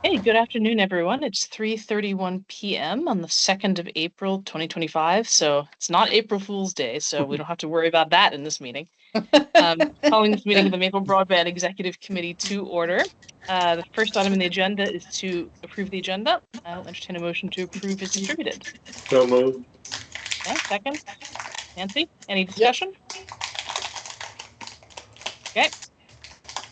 Hey, good afternoon, everyone. It's 3:31 p.m. on the 2nd of April, 2025. So it's not April Fool's Day, so we don't have to worry about that in this meeting. Calling this meeting of the Maple Broadband Executive Committee to order. The first item on the agenda is to approve the agenda. I'll entertain a motion to approve as distributed. So moved. Okay, second. Nancy, any discussion? Okay.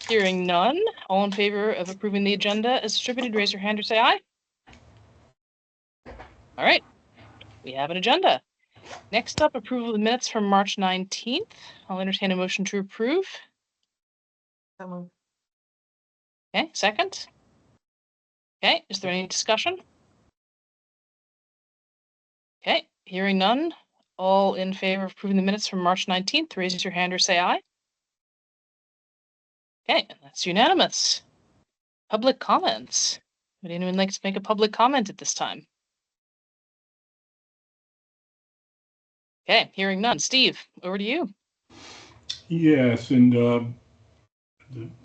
Hearing none, all in favor of approving the agenda as distributed, raise your hand or say aye. All right, we have an agenda. Next up, approval of the minutes from March 19th. I'll entertain a motion to approve. Okay, second. Okay, is there any discussion? Okay, hearing none, all in favor of approving the minutes from March 19th, raise your hand or say aye. Okay, that's unanimous. Public comments. Would anyone like to make a public comment at this time? Okay, hearing none. Steve, over to you. Yes, and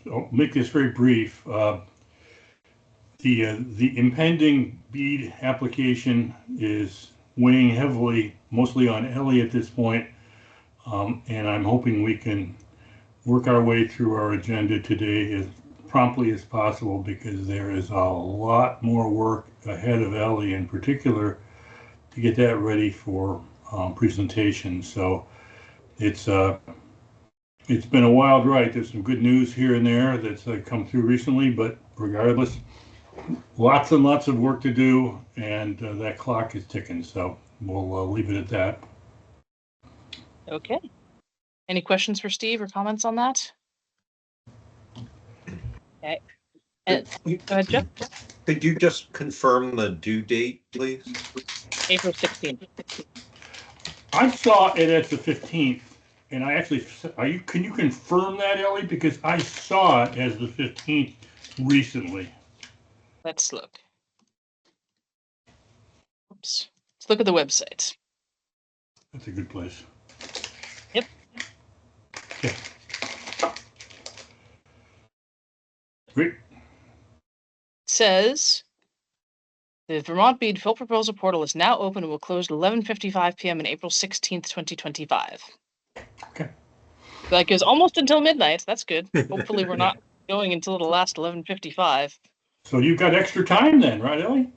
I'll make this very brief. The impending BEAD application is weighing heavily, mostly on Ellie at this point, and I'm hoping we can work our way through our agenda today as promptly as possible, because there is a lot more work ahead of Ellie in particular to get that ready for presentation. So it's been a wild ride. There's some good news here and there that's come through recently, but regardless, lots and lots of work to do, and that clock is ticking. So we'll leave it at that. Okay. Any questions for Steve or comments on that? Okay. Go ahead, Jeff. Could you just confirm the due date, please? April 16th. I saw it as the 15th, and I actually, can you confirm that, Ellie? Because I saw it as the 15th recently. Let's look. Oops. Let's look at the website. That's a good place. Yep. Okay. Great. It says the Vermont BEAD full proposal portal is now open and will close at 11:55 p.m. on April 16th, 2025. Okay. That goes almost until midnight. That's good. Hopefully we're not going until the last 11:55. So you've got extra time then, right, Ellie?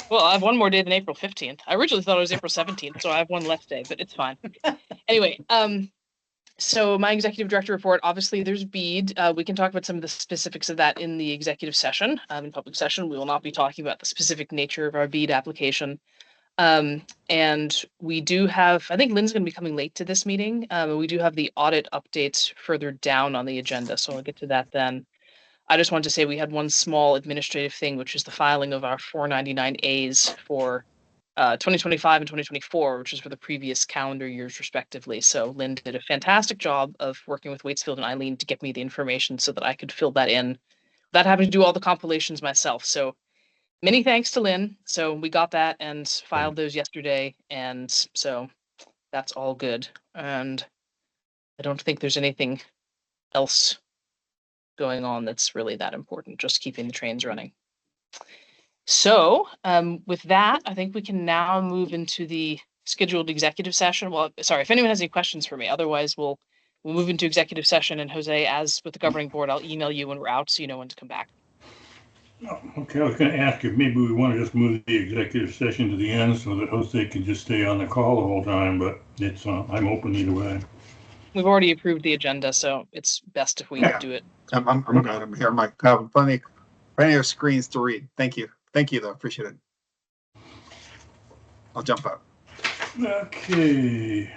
Well, I have one more day than April 15th. I originally thought it was April 17th, so I have one less day, but it's fine. Anyway, so my executive director report, obviously there's BEAD. We can talk about some of the specifics of that in the executive session. In public session, we will not be talking about the specific nature of our BEAD application. And we do have, I think Lynn's going to be coming late to this meeting. We do have the audit updates further down on the agenda, so I'll get to that then. I just wanted to say we had one small administrative thing, which is the filing of our 499As for 2025 and 2024, which is for the previous calendar years respectively. So Lynn did a fantastic job of working with Waitsfield and Eileen to get me the information so that I could fill that in without having to do all the compilations myself. So many thanks to Lynn. So we got that and filed those yesterday. And so that's all good. And I don't think there's anything else going on that's really that important, just keeping the trains running. So with that, I think we can now move into the scheduled executive session. Well, sorry, if anyone has any questions for me, otherwise we'll move into executive session, and Jose, as with the governing board, I'll email you when we're out so you know when to come back. Okay, I was going to ask if maybe we want to just move the executive session to the end so that Jose can just stay on the call the whole time, but it's I'm open either way. We've already approved the agenda, so it's best if we do it. I'm good. I'm here. I have plenty of screens to read. Thank you. Thank you, though. Appreciate it. I'll jump out. Okay.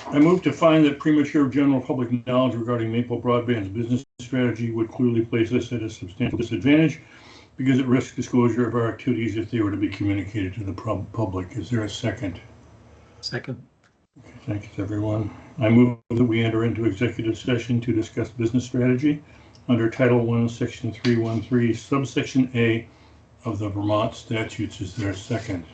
I move to find that premature general public knowledge regarding Maple Broadband's business strategy would clearly place us at a substantial disadvantage because it risks disclosure of our activities if they were to be communicated to the public. Is there a second? Second. Okay, thanks, everyone. I move that we enter into executive session to discuss business strategy under Title I, Section 313, subsection A of the Vermont statutes. Is there a second?